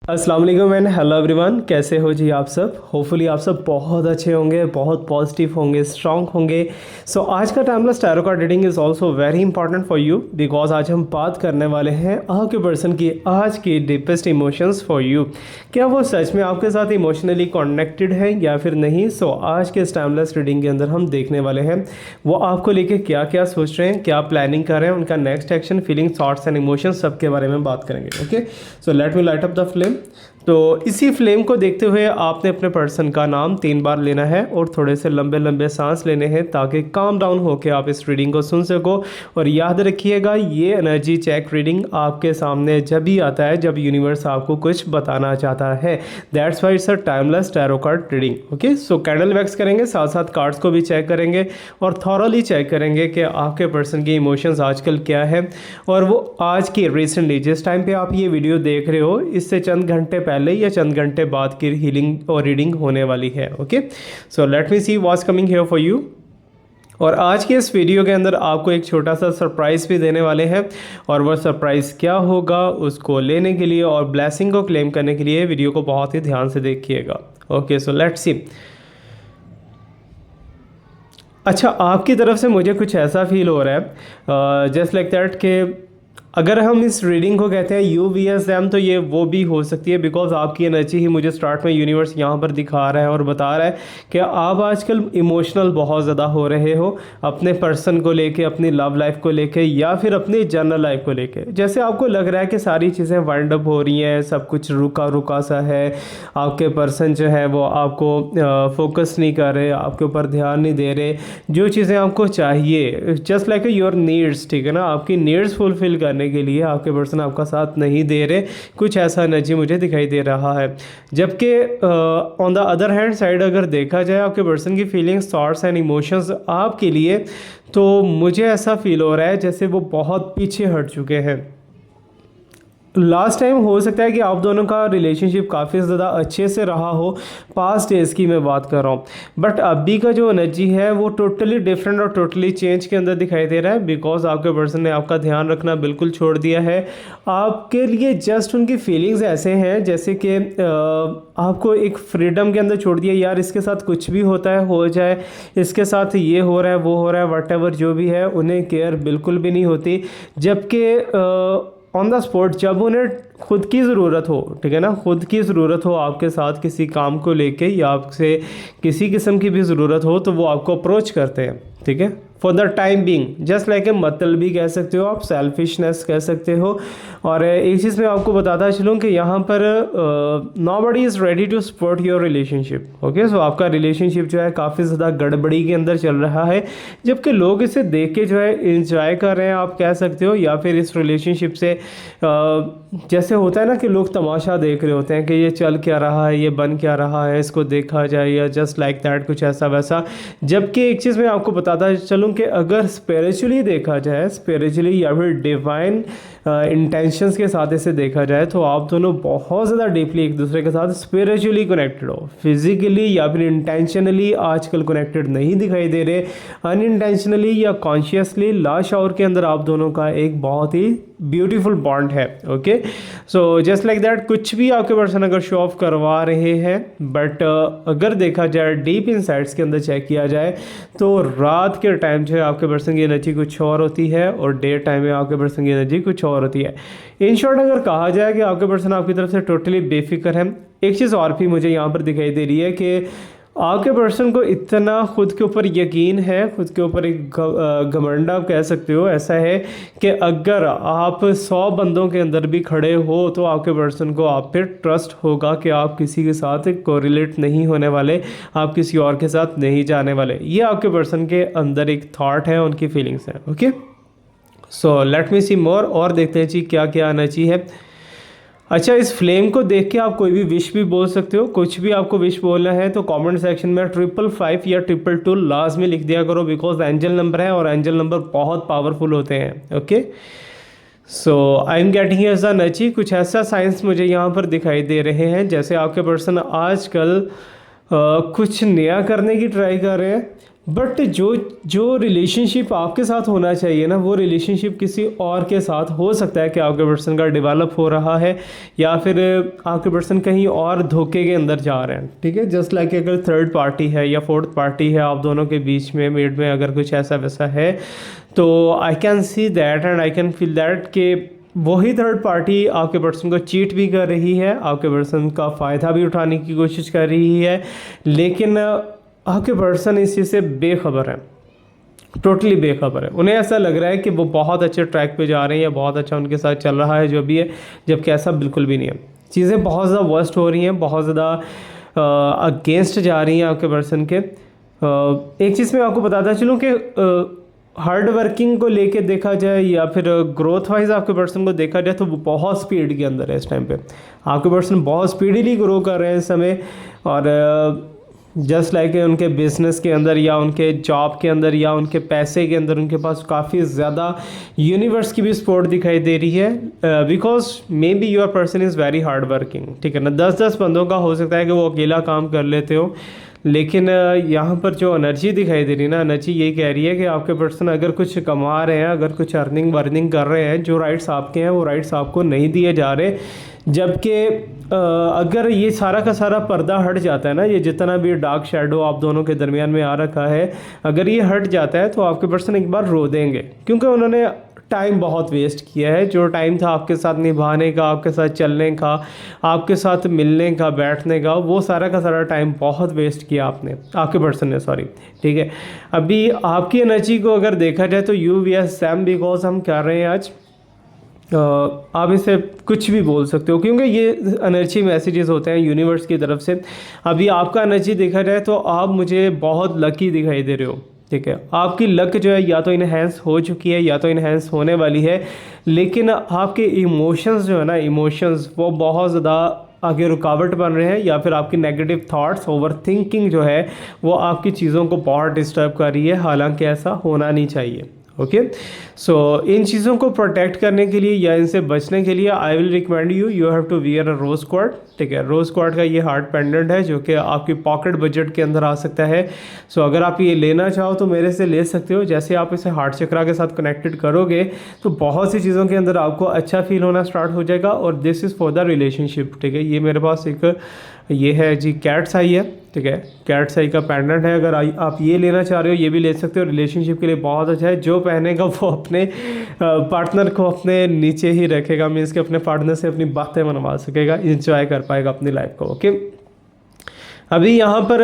अस्सलाम वालेकुम and hello everyone, कैसे हो जी आप सब। होपफुली आप सब बहुत अच्छे होंगे, बहुत पॉजिटिव होंगे, स्ट्रांग होंगे। सो आज का timeless tarot card reading is also very important for you because आज हम बात करने वाले हैं आपके पर्सन की आज की डीपेस्ट इमोशंस फॉर यू। क्या वो सच में आपके साथ इमोशनली कनेक्टेड है या फिर नहीं। सो आज के इस टाइमलेस रीडिंग के अंदर हम देखने वाले हैं वो आपको लेके क्या क्या सोच रहे हैं, क्या प्लानिंग कर रहे हैं, उनका next action, feeling, thoughts and emotions सब के बारे में बात करेंगे। Okay, so let me light up the flame. तो इसी फ्लेम को देखते हुए आपने अपने पर्सन का नाम 3 बार लेना है और थोड़े से लंबे लंबे सांस लेने हैं ताकि काम डाउन होकर आप इस रीडिंग को सुन सको। और याद रखिएगा ये एनर्जी चेक रीडिंग आपके सामने जब भी आता है जब यूनिवर्स आपको कुछ बताना चाहता है। That's why it's a timeless tarot card reading. Okay, so candle wax करेंगे, साथ साथ कार्ड्स को भी चेक करेंगे और थॉरली चेक करेंगे कि आपके पर्सन की इमोशंस आजकल क्या है और वो आज की रिसेंटली जिस टाइम पे आप ये वीडियो देख रहे हो इससे चंद घंटे पहले या चंद घंटे बाद की हीलिंग और रीडिंग होने वाली है। Okay, so let me see what's coming here for you. और आज के इस वीडियो के अंदर आपको एक छोटा सा सरप्राइज़ भी देने वाले हैं और वह सरप्राइज़ क्या होगा उसको लेने के लिए और ब्लेसिंग को क्लेम करने के लिए वीडियो को बहुत ही ध्यान से देखिएगा। Okay, so let's see. अच्छा, आपकी तरफ से मुझे कुछ ऐसा फील हो रहा है जस्ट लाइक दैट कि अगर हम इस रीडिंग को कहते हैं UVSM तो ये वो भी हो सकती है बिकॉज आपकी एनर्जी ही मुझे स्टार्ट में यूनिवर्स यहाँ पर दिखा रहा है और बता रहा है कि आप आजकल इमोशनल बहुत ज़्यादा हो रहे हो अपने पर्सन को लेके, अपनी लव लाइफ को लेके या फिर अपनी जनरल लाइफ को लेके। जैसे आपको लग रहा है कि सारी चीज़ें वाइंड अप हो रही हैं, सब कुछ रुका रुका सा है, आपके पर्सन जो है वो आपको फोकस नहीं कर रहे, आपके ऊपर ध्यान नहीं दे रहे, जो चीज़ें आपको चाहिए जस्ट लाइक योर नीड्स, ठीक है ना, आपकी नीड्स फुलफिल करने के लिए आपके पर्सन आपका साथ नहीं दे रहे। कुछ ऐसा एनर्जी मुझे दिखाई दे रहा है। जबकि on the other hand side अगर देखा जाए आपके पर्सन की फीलिंग्स, थॉट्स एंड इमोशंस आपके लिए, तो मुझे ऐसा फील हो रहा है जैसे वो बहुत पीछे हट चुके हैं। लास्ट टाइम हो सकता है कि आप दोनों का रिलेशनशिप काफ़ी ज़्यादा अच्छे से रहा हो, पास्ट डेज की मैं बात कर रहा हूँ, बट अभी का जो एनर्जी है वो टोटली डिफरेंट और टोटली चेंज के अंदर दिखाई दे रहा है बिकॉज आपके पर्सन ने आपका ध्यान रखना बिल्कुल छोड़ दिया है। आपके लिए जस्ट उनकी फीलिंग्स ऐसे हैं जैसे कि आपको एक फ्रीडम के अंदर छोड़ दिया, यार इसके साथ कुछ भी होता है हो जाए, इसके साथ ये हो रहा है वो हो रहा है, वट एवर जो भी है, उन्हें केयर बिल्कुल भी नहीं होती। जबकि ऑन द स्पॉट जब उन्हें खुद की ज़रूरत हो, ठीक है ना, खुद की ज़रूरत हो आपके साथ किसी काम को लेके या आपसे किसी किस्म की भी ज़रूरत हो तो वो आपको अप्रोच करते हैं, ठीक है, for the time being, just like a मतलबी कह सकते हो आप, सेल्फिशनेस कह सकते हो। और एक चीज़ मैं आपको बताता चलूँ कि यहाँ पर nobody is ready to support your relationship. Okay, so आपका रिलेशनशिप जो है काफ़ी ज़्यादा गड़बड़ी के अंदर चल रहा है जबकि लोग इसे देख के जो है इंजॉय कर रहे हैं, आप कह सकते हो, या फिर इस रिलेशनशिप से जैसे होता है ना कि लोग तमाशा देख रहे होते हैं कि ये चल क्या रहा है, ये बन क्या रहा है, इसको देखा जाए, या जस्ट लाइक दैट कुछ ऐसा वैसा। जबकि एक चीज़ मैं आपको बताता चलूँ कि अगर स्पिरिचुअली देखा जाए, स्पिरिचुअली या फिर डिवाइन इंटेंशंस के साथ इसे देखा जाए तो आप दोनों बहुत ज़्यादा डीपली एक दूसरे के साथ स्पिरिचुअली कनेक्टेड हो। फिजिकली या फिर इंटेंशनली आजकल कनेक्टेड नहीं दिखाई दे रहे, अनइंटेंशनली या कॉन्शियसली लाशऊर के अंदर आप दोनों का एक बहुत ही ब्यूटीफुल बॉन्ड है। Okay, so just like that कुछ भी आपके पर्सन अगर शो ऑफ करवा रहे हैं, बट अगर देखा जाए डीप इनसाइट्स के अंदर चेक किया जाए तो रात के टाइम जो है आपके पर्सन की एनर्जी कुछ और होती है और डे टाइम में आपके पर्सन की एनर्जी कुछ और होती है। इन शॉर्ट अगर कहा जाए कि आपके पर्सन आपकी तरफ से टोटली बेफिक्र है। एक चीज़ और भी मुझे यहाँ पर दिखाई दे रही है कि आपके पर्सन को इतना खुद के ऊपर यकीन है, खुद के ऊपर एक घमंड आप कह सकते हो ऐसा है कि अगर आप 100 बंदों के अंदर भी खड़े हो तो आपके पर्सन को आप पे ट्रस्ट होगा कि आप किसी के साथ कोरिलेट नहीं होने वाले, आप किसी और के साथ नहीं जाने वाले। ये आपके पर्सन के अंदर एक थॉट है, उनकी फीलिंग्स हैं। ओके, सो लेट मी सी मोर और देखते हैं जी क्या क्या एनर्जी है। अच्छा, इस फ्लेम को देख के आप कोई भी विश भी बोल सकते हो, कुछ भी आपको विश बोलना है तो कमेंट सेक्शन में 555 या 222 लास्ट में लिख दिया करो बिकॉज एंजल नंबर है और एंजल नंबर बहुत पावरफुल होते हैं। Okay, so I am getting as an itchy, कुछ ऐसा साइंस मुझे यहाँ पर दिखाई दे रहे हैं जैसे आपके पर्सन आजकल कुछ नया करने की ट्राई कर रहे हैं बट जो जो रिलेशनशिप आपके साथ होना चाहिए ना, वो रिलेशनशिप किसी और के साथ हो सकता है कि आपके पर्सन का डेवलप हो रहा है, या फिर आपके पर्सन कहीं और धोखे के अंदर जा रहे हैं, ठीक है। जस्ट लाइक अगर थर्ड पार्टी है या फोर्थ पार्टी है आप दोनों के बीच में, मिड में अगर कुछ ऐसा वैसा है, तो आई can see that and I can feel that कि वही थर्ड पार्टी आपके पर्सन को चीट भी कर रही है, आपके पर्सन का फ़ायदा भी उठाने की कोशिश कर रही है, लेकिन आपके पर्सन इस चीज़ से बेखबर है, टोटली बेखबर है। उन्हें ऐसा लग रहा है कि वो बहुत अच्छे ट्रैक पे जा रहे हैं या बहुत अच्छा उनके साथ चल रहा है जो भी है, जबकि ऐसा बिल्कुल भी नहीं है। चीज़ें बहुत ज़्यादा वर्स्ट हो रही हैं, बहुत ज़्यादा अगेंस्ट जा रही हैं आपके पर्सन के। एक चीज़ मैं आपको बताता चलूँ कि हार्ड वर्किंग को लेके देखा जाए या फिर ग्रोथ वाइज आपके पर्सन को देखा जाए तो वो बहुत स्पीड के अंदर है इस टाइम पे। आपके पर्सन बहुत स्पीडली ग्रो कर रहे हैं इस समय, और जस्ट लाइक उनके बिजनेस के अंदर या उनके जॉब के अंदर या उनके पैसे के अंदर उनके पास काफ़ी ज़्यादा यूनिवर्स की भी सपोर्ट दिखाई दे रही है, because may be your person is very hard working, ठीक है ना। 10-10 बंदों का हो सकता है कि वो अकेला काम कर लेते हो, लेकिन यहाँ पर जो एनर्जी दिखाई दे रही है ना, एनर्जी ये कह रही है कि आपके पर्सन अगर कुछ कमा रहे हैं, अगर कुछ अर्निंग वर्निंग कर रहे हैं, जो राइट्स आपके हैं वो राइट्स आपको नहीं दिए जा रहे। जबकि अगर ये सारा का सारा पर्दा हट जाता है ना, ये जितना भी डार्क शेडो आप दोनों के दरमियान में आ रखा है, अगर ये हट जाता है तो आपके पर्सन एक बार रो देंगे, क्योंकि उन्होंने टाइम बहुत वेस्ट किया है। जो टाइम था आपके साथ निभाने का, आपके साथ चलने का, आपके साथ मिलने का, बैठने का, वो सारा का सारा टाइम बहुत वेस्ट किया आपने, आपके पर्सन ने, सॉरी, ठीक है। अभी आपकी एनर्जी को अगर देखा जाए तो you V S Sam, because हम कर रहे हैं आज, आप इसे कुछ भी बोल सकते हो, क्योंकि ये एनर्जी मैसेजेस होते हैं यूनिवर्स की तरफ से। अभी आपका एनर्जी देखा जाए तो आप मुझे बहुत लकी दिखाई दे रहे हो, ठीक है। आपकी लक जो है या तो इन्हेंस हो चुकी है या तो इन्हेंस होने वाली है, लेकिन आपके इमोशंस जो है ना, इमोशंस वो बहुत ज़्यादा आगे रुकावट बन रहे हैं, या फिर आपकी नेगेटिव थॉट्स, ओवर थिंकिंग जो है वो आपकी चीज़ों को बहुत डिस्टर्ब कर रही है, हालांकि ऐसा होना नहीं चाहिए। ओके, सो इन चीज़ों को प्रोटेक्ट करने के लिए या इनसे बचने के लिए I will recommend you have to wear a rose quartz, ठीक है। रोज क्वार्ट का ये हार्ट पेंडेंट है जो कि आपकी पॉकेट बजट के अंदर आ सकता है। सो अगर आप ये लेना चाहो तो मेरे से ले सकते हो। जैसे आप इसे हार्ट चक्रा के साथ कनेक्टेड करोगे तो बहुत सी चीज़ों के अंदर आपको अच्छा फील होना स्टार्ट हो जाएगा, और this is for the relationship, ठीक है। ये मेरे पास एक ये है जी, कैट्स आई है, ठीक है। कैट्स आई का पेंडेंट है, अगर आप ये लेना चाह रहे हो ये भी ले सकते हो, रिलेशनशिप के लिए बहुत अच्छा है। जो पहनेगा वो अपने पार्टनर को अपने नीचे ही रखेगा, मीन्स कि अपने पार्टनर से अपनी बातें मनवा सकेगा, इंजॉय कर पाएगा अपनी लाइफ को। ओके, अभी यहाँ पर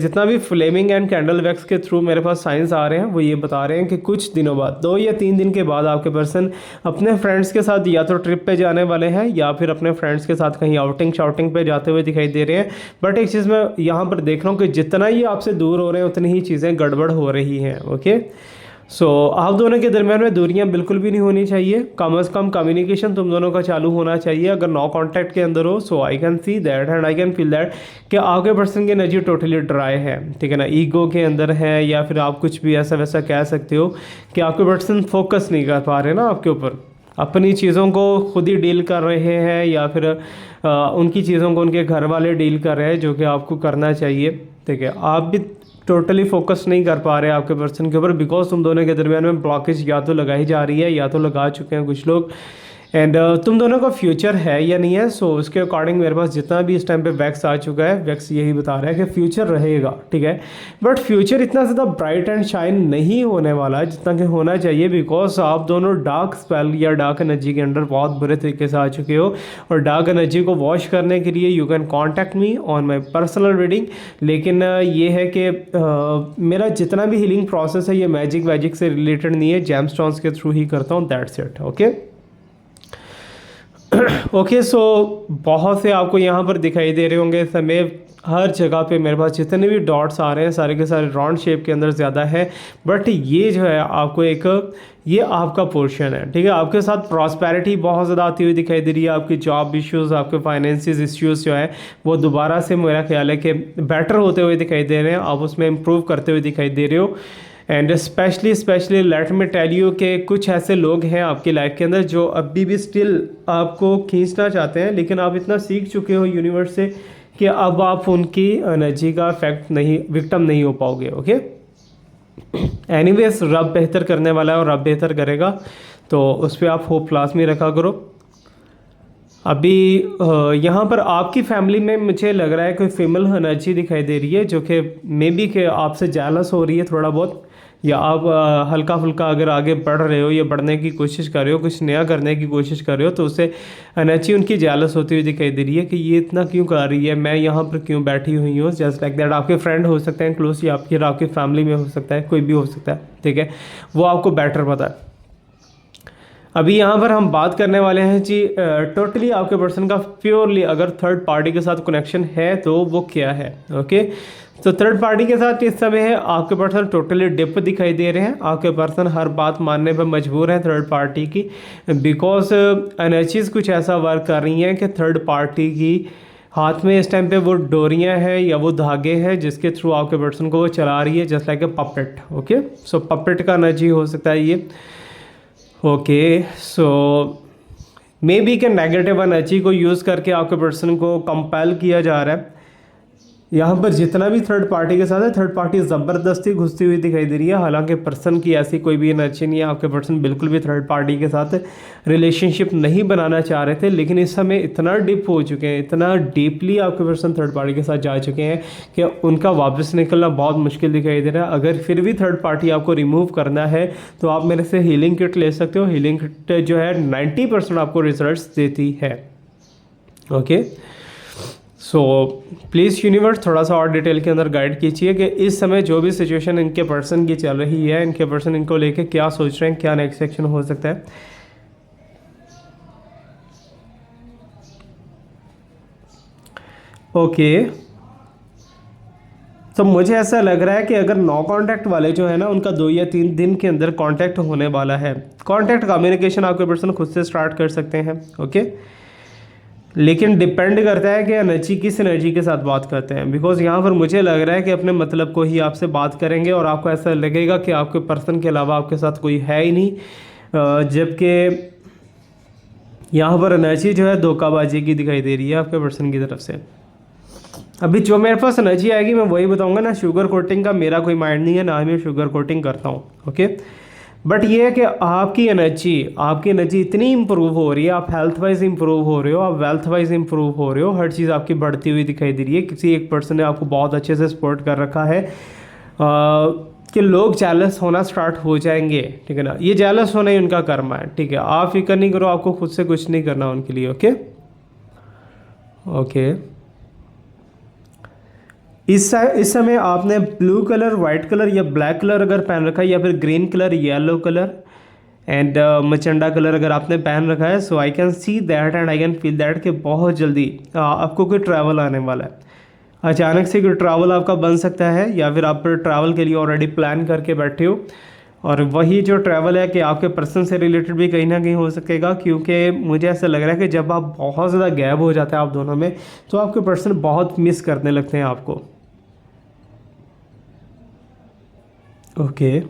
जितना भी फ्लेमिंग एंड कैंडल वैक्स के थ्रू मेरे पास साइंस आ रहे हैं वो ये बता रहे हैं कि कुछ दिनों बाद, 2 या 3 दिन के बाद आपके पर्सन अपने फ्रेंड्स के साथ या तो ट्रिप पे जाने वाले हैं या फिर अपने फ्रेंड्स के साथ कहीं आउटिंग शाउटिंग पे जाते हुए दिखाई दे रहे हैं। बट एक चीज़ मैं यहाँ पर देख रहा हूँ कि जितना ही आपसे दूर हो रहे हैं उतनी ही चीज़ें गड़बड़ हो रही हैं। ओके, सो आप दोनों के दरमियान में दूरियां बिल्कुल भी नहीं होनी चाहिए, कम से कम कम्युनिकेशन तुम दोनों का चालू होना चाहिए। अगर नो कांटेक्ट के अंदर हो, so I can see that and I can feel that कि आपके पर्सन की एनर्जी टोटली ड्राई है, ठीक है ना, ईगो के अंदर है, या फिर आप कुछ भी ऐसा वैसा कह सकते हो कि आपके पर्सन फोकस नहीं कर पा रहे ना आपके ऊपर, अपनी चीज़ों को खुद ही डील कर रहे हैं, या फिर उनकी चीज़ों को उनके घर वाले डील कर रहे हैं, जो कि आपको करना चाहिए, ठीक है। आप भी टोटली फोकस नहीं कर पा रहे हैं आपके पर्सन के ऊपर, बिकॉज तुम दोनों के दरमियान में ब्लॉकेज या तो लगाई जा रही है या तो लगा चुके हैं कुछ लोग, एंड तुम दोनों का फ्यूचर है या नहीं है। सो उसके अकॉर्डिंग मेरे पास जितना भी इस टाइम पे वैक्स आ चुका है, वैक्स यही बता रहा है कि फ्यूचर रहेगा, ठीक है। बट फ्यूचर इतना ज़्यादा ब्राइट एंड शाइन नहीं होने वाला जितना कि होना चाहिए, बिकॉज आप दोनों डार्क स्पेल या डार्क एनर्जी के अंडर बहुत बुरे तरीके से आ चुके हो, और डार्क एनर्जी को वॉश करने के लिए you can contact me on my personal reading. लेकिन ये है कि मेरा जितना भी हीलिंग प्रोसेस है ये मैजिक वैजिक से रिलेटेड नहीं है, जेम स्टोन्स के थ्रू ही करता हूँ, दैट्स इट। ओके ओके, सो बहुत से आपको यहाँ पर दिखाई दे रहे होंगे समय, हर जगह पे मेरे पास जितने भी डॉट्स आ रहे हैं सारे के सारे राउंड शेप के अंदर ज़्यादा है। बट ये जो है आपको एक, ये आपका पोर्शन है, ठीक है। आपके साथ प्रॉस्पेरिटी बहुत ज़्यादा आती हुई दिखाई दे रही है, आपकी जॉब इश्यूज़, आपके फाइनेंसिस इश्यूज़ जो है वो दोबारा से मेरा ख्याल है कि बेटर होते हुए दिखाई दे रहे हैं, आप उसमें इम्प्रूव करते हुए दिखाई दे रहे हो। And specially let me tell you कि कुछ ऐसे लोग हैं आपकी लाइफ के अंदर जो अभी भी स्टिल आपको खींचना चाहते हैं, लेकिन आप इतना सीख चुके हो यूनिवर्स से कि अब आप उनकी एनर्जी का इफेक्ट नहीं, विक्टिम नहीं हो पाओगे। ओके, एनीवेज रब बेहतर करने वाला है और रब बेहतर करेगा, तो उस पर आप होप लाजमी रखा करो। अभी यहाँ पर आपकी फैमिली में मुझे लग रहा है कोई फीमेल एनर्जी दिखाई दे रही है, जो कि मे बी के आपसे जेलस हो रही है थोड़ा बहुत, या आप हल्का फुल्का अगर आगे बढ़ रहे हो या बढ़ने की कोशिश कर रहे हो, कुछ नया करने की कोशिश कर रहे हो, तो उससे एनर्जी उनकी जेलस होती हुई दिखाई दे रही है कि ये इतना क्यों कर रही है, मैं यहाँ पर क्यों बैठी हुई हूँ। जस्ट लाइक दैट आपके फ्रेंड हो सकते हैं क्लोज, या आपकी फैमिली में हो सकता है, कोई भी हो सकता है, ठीक है, वो आपको बेटर पता है। अभी यहाँ पर हम बात करने वाले हैं जी टोटली आपके पर्सन का प्योरली अगर थर्ड पार्टी के साथ कनेक्शन है तो वो क्या है। ओके, तो थर्ड पार्टी के साथ इस समय है आपके पर्सन टोटली डिप दिखाई दे रहे हैं। आपके पर्सन हर बात मानने पर मजबूर हैं थर्ड पार्टी की, बिकॉज एनर्जीज कुछ ऐसा वर्क कर रही हैं कि थर्ड पार्टी की हाथ में इस टाइम पे वो डोरियां हैं या वो धागे हैं जिसके थ्रू आपके पर्सन को वो चला रही है, just like a puppet. Okay, so puppet का एनर्जी हो सकता है ये। ओके, सो मे बी के नेगेटिव एनर्जी को यूज़ करके आपके पर्सन को कंपेल किया जा रहा है। यहाँ पर जितना भी थर्ड पार्टी के साथ है, थर्ड पार्टी ज़बरदस्ती घुसती हुई दिखाई दे रही है। हालांकि पर्सन की ऐसी कोई भी एनर्जी नहीं है, आपके पर्सन बिल्कुल भी थर्ड पार्टी के साथ रिलेशनशिप नहीं बनाना चाह रहे थे, लेकिन इस समय इतना डीप हो चुके हैं, इतना डीपली आपके पर्सन थर्ड पार्टी के साथ जा चुके हैं कि उनका वापस निकलना बहुत मुश्किल दिखाई दे रहा है। अगर फिर भी थर्ड पार्टी आपको रिमूव करना है तो आप मेरे से हीलिंग किट ले सकते हो। हीलिंग किट जो है 90% आपको रिजल्ट्स देती है। ओके, सो प्लीज़ यूनिवर्स थोड़ा सा और डिटेल के अंदर गाइड कीजिए कि इस समय जो भी सिचुएशन इनके पर्सन की चल रही है, इनके पर्सन इनको लेके क्या सोच रहे हैं, क्या नेक्स्ट एक्शन हो सकता है। ओके, तो मुझे ऐसा लग रहा है कि अगर नो कांटेक्ट वाले जो है ना, उनका 2 या 3 दिन के अंदर कांटेक्ट होने वाला है। कांटेक्ट कम्युनिकेशन आपके पर्सन खुद से स्टार्ट कर सकते हैं। ओके, लेकिन डिपेंड करता है कि एनर्जी किस एनर्जी के साथ बात करते हैं, बिकॉज यहाँ पर मुझे लग रहा है कि अपने मतलब को ही आपसे बात करेंगे और आपको ऐसा लगेगा कि आपके पर्सन के अलावा आपके साथ कोई है ही नहीं, जबकि यहाँ पर एनर्जी जो है धोखाबाजी की दिखाई दे रही है आपके पर्सन की तरफ से। अभी जो मेरे पास एनर्जी आएगी मैं वही बताऊँगा ना। शुगर कोटिंग का मेरा कोई माइंड नहीं है, ना ही मैं शुगर कोटिंग करता हूँ। ओके, बट ये है कि आपकी एनर्जी इतनी इंप्रूव हो रही है, आप हेल्थ वाइज इंप्रूव हो रहे हो, आप वेल्थ वाइज इंप्रूव हो रहे हो, हर चीज़ आपकी बढ़ती हुई दिखाई दे रही है। किसी एक पर्सन ने आपको बहुत अच्छे से सपोर्ट कर रखा है कि लोग जेलस होना स्टार्ट हो जाएंगे, ठीक है ना। ये जेलस होना ही उनका कर्म है, ठीक है। आप फिक्र नहीं करो, आपको खुद से कुछ नहीं करना उनके लिए। ओके ओके, इस समय आपने ब्लू कलर, वाइट कलर या ब्लैक कलर अगर पहन रखा है, या फिर green colour, yellow colour and magenta colour अगर आपने पहन रखा है, so I can see that and I can feel that कि बहुत जल्दी आपको कोई ट्रैवल आने वाला है। अचानक से कोई ट्रैवल आपका बन सकता है, या फिर आप ट्रैवल के लिए ऑलरेडी प्लान करके बैठे हो, और वही जो ट्रैवल है कि आपके पर्सन से रिलेटेड भी कहीं ना कहीं हो सकेगा। क्योंकि मुझे ऐसा लग रहा है कि जब आप बहुत ज़्यादा गैप हो जाता है आप दोनों में, तो आपके पर्सन बहुत मिस करने लगते हैं आपको। ओके,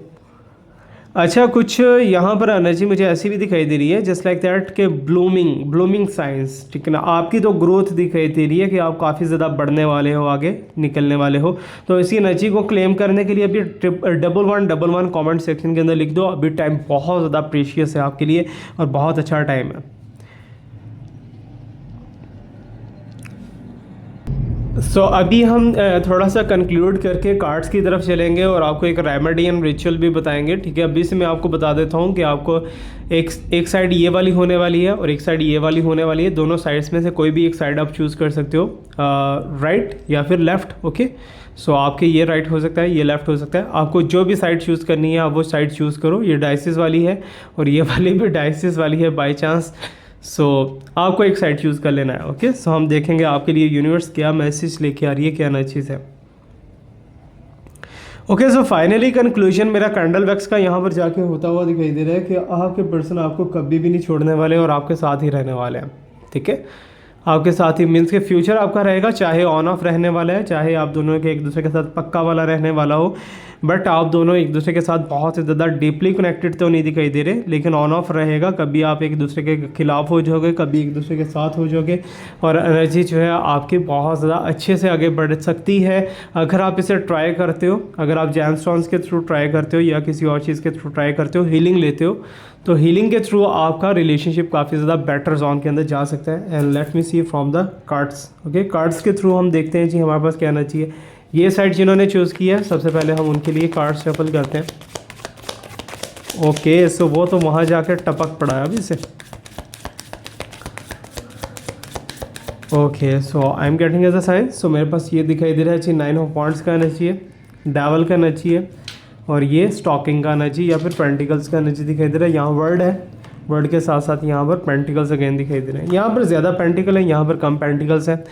अच्छा, कुछ यहाँ पर एनर्जी मुझे ऐसी भी दिखाई दे रही है जस्ट लाइक दैट के ब्लूमिंग साइंस, ठीक है ना। आपकी तो ग्रोथ दिखाई दे रही है कि आप काफ़ी ज़्यादा बढ़ने वाले हो, आगे निकलने वाले हो। तो इसी एनर्जी को क्लेम करने के लिए अभी 1111 कमेंट सेक्शन के अंदर लिख दो। अभी टाइम बहुत ज़्यादा प्रीशियस है आपके लिए और बहुत अच्छा टाइम है। सो अभी हम थोड़ा सा कंक्लूड करके कार्ड्स की तरफ चलेंगे और आपको एक रेमेडी एंड रिचुअल भी बताएंगे, ठीक है। अभी से मैं आपको बता देता हूँ कि आपको एक साइड ये वाली होने वाली है और एक साइड ये वाली होने वाली है। दोनों साइड्स में से कोई भी एक साइड आप चूज़ कर सकते हो, राइट या फिर लेफ़्ट। ओके, सो आपके ये राइट हो सकता है, ये लेफ़्ट हो सकता है। आपको जो भी साइड चूज़ करनी है आप वो साइड चूज़ करो। ये डाइसिस वाली है और ये वाली भी डाइसिस वाली है बाई चांस। सो आपको एक साइड चूज़ कर लेना है। ओके, सो हम देखेंगे आपके लिए यूनिवर्स क्या मैसेज लेके आ रही है, क्या नई चीज़ है। ओके, सो फाइनली कंक्लूजन मेरा कैंडल वैक्स का यहाँ पर जाके होता हुआ दिखाई दे रहा है कि आपके पर्सन आपको कभी भी नहीं छोड़ने वाले और आपके साथ ही रहने वाले हैं, ठीक है। आपके साथ ही मीन्स के फ्यूचर आपका रहेगा, चाहे ऑन ऑफ रहने वाला है, चाहे आप दोनों के एक दूसरे के साथ पक्का वाला रहने वाला हो, बट आप दोनों एक दूसरे के साथ बहुत ही ज़्यादा डीपली कनेक्टेड तो नहीं दिखाई दे रहे, लेकिन ऑन ऑफ रहेगा। कभी आप एक दूसरे के खिलाफ हो जाओगे, कभी एक दूसरे के साथ हो जाओगे, और एनर्जी जो है आपकी बहुत ज़्यादा अच्छे से आगे बढ़ सकती है अगर आप इसे ट्राई करते हो। अगर आप जेमस्टोन्स के थ्रू ट्राई करते हो या किसी और चीज़ के थ्रू ट्राई करते हो, हीलिंग लेते हो, तो हीलिंग के थ्रू आपका रिलेशनशिप काफ़ी ज़्यादा बेटर जोन के अंदर जा सकता है। And let me see from the cards. Okay, cards के थ्रू हम देखते हैं जी हमारे पास क्या आना चाहिए। ये साइड जिन्होंने चूज़ किया है, सबसे पहले हम उनके लिए कार्ड शफल करते हैं। ओके, सो वो तो वहाँ जाकर टपक पड़ा है अभी से। Okay, so I am getting as a sign. So मेरे पास ये दिखाई दे रहा है जी 9 ऑफ वांड्स का आना चाहिए, डेवल का आना चाहिए, और ये स्टॉकिंग का आना चाहिए या फिर पेंटिकल्स का आना चाहिए दिखाई दे रहा है। यहाँ वर्ड है, वर्ड के साथ साथ यहाँ पर पेंटिकल्स अगेन दिखाई दे रहे हैं। यहाँ पर ज़्यादा पेंटिकल है, यहाँ पर कम पेंटिकल्स हैं।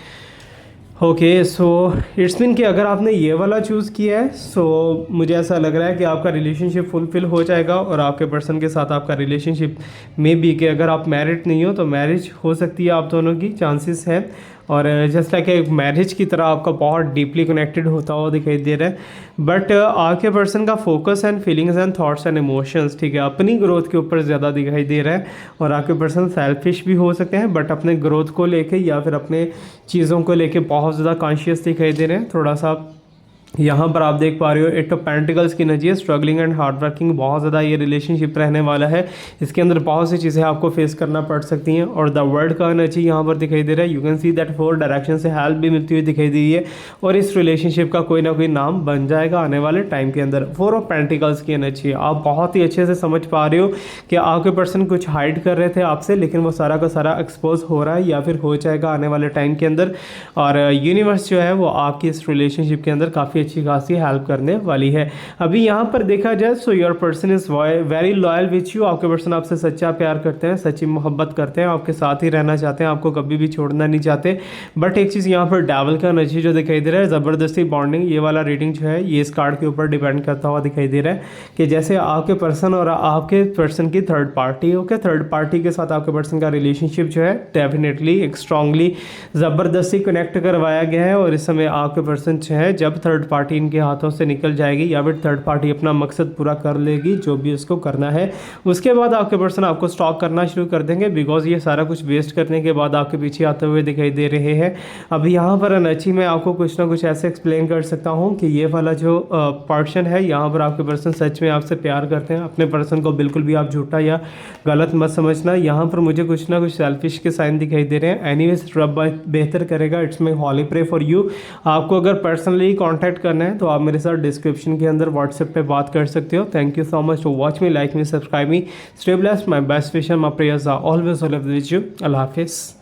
ओके, सो इट्स मीन कि अगर आपने ये वाला चूज़ किया है, सो मुझे ऐसा लग रहा है कि आपका रिलेशनशिप फुलफिल हो जाएगा, और आपके पर्सन के साथ आपका रिलेशनशिप में भी कि अगर आप मैरिड नहीं हो तो मैरिज हो सकती है, आप दोनों की चांसेस हैं। और जस्ट लाइक एक मैरिज की तरह आपका बहुत डीपली कनेक्टेड होता हुआ दिखाई दे रहा है। बट आपके पर्सन का focus and feelings and thoughts and emotions, ठीक है, अपनी ग्रोथ के ऊपर ज़्यादा दिखाई दे रहा है। और आपके पर्सन सेल्फिश भी हो सकते हैं, बट अपने ग्रोथ को लेके या फिर अपने चीज़ों को लेके बहुत ज़्यादा कॉन्शियस दिखाई दे रहे हैं। थोड़ा सा यहाँ पर आप देख पा रहे हो 8 ऑफ पेंटिकल्स की एनर्जी है, स्ट्रगलिंग एंड हार्ड वर्किंग बहुत ज़्यादा ये रिलेशनशिप रहने वाला है। इसके अंदर बहुत सी चीज़ें आपको फेस करना पड़ सकती हैं। और द वर्ल्ड का एनर्जी यहाँ पर दिखाई दे रहा है। You can see that 4 direction से हेल्प भी मिलती हुई दिखाई दे रही है, और इस रिलेशनशिप का कोई ना कोई नाम बन जाएगा आने वाले टाइम के अंदर। 4 ऑफ पेंटिकल्स की एनर्जी है। आप बहुत ही अच्छे से समझ पा रहे हो कि आपके पर्सन कुछ हाइड कर रहे थे आपसे, लेकिन वो सारा का सारा एक्सपोज हो रहा है या फिर हो जाएगा आने वाले टाइम के अंदर। और यूनिवर्स जो है वो आपकी इस रिलेशनशिप के अंदर काफ़ी अच्छी खासी हेल्प करने वाली है। अभी यहाँ पर देखा जाए, so your person is very loyal which you. आपके पर्सन आपसे सच्चा प्यार करते हैं, सच्ची मोहब्बत करते हैं, आपके साथ ही रहना चाहते हैं, आपको कभी भी छोड़ना नहीं चाहते। बट एक चीज़ यहाँ पर डेविल का एनर्जी जो दिखाई दे रहा है, ज़बरदस्ती बॉन्डिंग, ये वाला रीडिंग जो है ये इस कार्ड के ऊपर डिपेंड करता हुआ दिखाई दे रहा है कि जैसे आपके पर्सन और आपके पर्सन की third party, okay, third party के साथ आपके पर्सन का रिलेशनशिप जो है डेफिनेटली एक स्ट्रांगली ज़बरदस्ती कनेक्ट करवाया गया है। और इस समय आपके पर्सन जो है, जब थर्ड पार्टी इनके हाथों से निकल जाएगी या फिर थर्ड पार्टी अपना मकसद पूरा कर लेगी जो भी उसको करना है, उसके बाद आपके पर्सन आपको स्टॉक करना शुरू कर देंगे, बिकॉज ये सारा कुछ वेस्ट करने के बाद आपके पीछे आते हुए दिखाई दे रहे हैं। अभी यहाँ पर एनर्जी में आपको कुछ ना कुछ ऐसे एक्सप्लेन कर सकता हूँ कि ये वाला जो पर्सन है, यहाँ पर आपके पर्सन सच में आपसे प्यार करते हैं। अपने पर्सन को बिल्कुल भी आप झूठा या गलत मत समझना। यहाँ पर मुझे कुछ ना कुछ सेल्फिश के साइन दिखाई दे रहे हैं। एनीवेज रब बेहतर करेगा। It's my holy pray for you. आपको अगर पर्सनली कॉन्टैक्ट करना है तो आप मेरे साथ डिस्क्रिप्शन के अंदर व्हाट्सएप पे बात कर सकते हो। Thank you so much to watch me, like me, subscribe me, stay blessed, my best wisher, my prayers are always with you. Allah हाफिज़।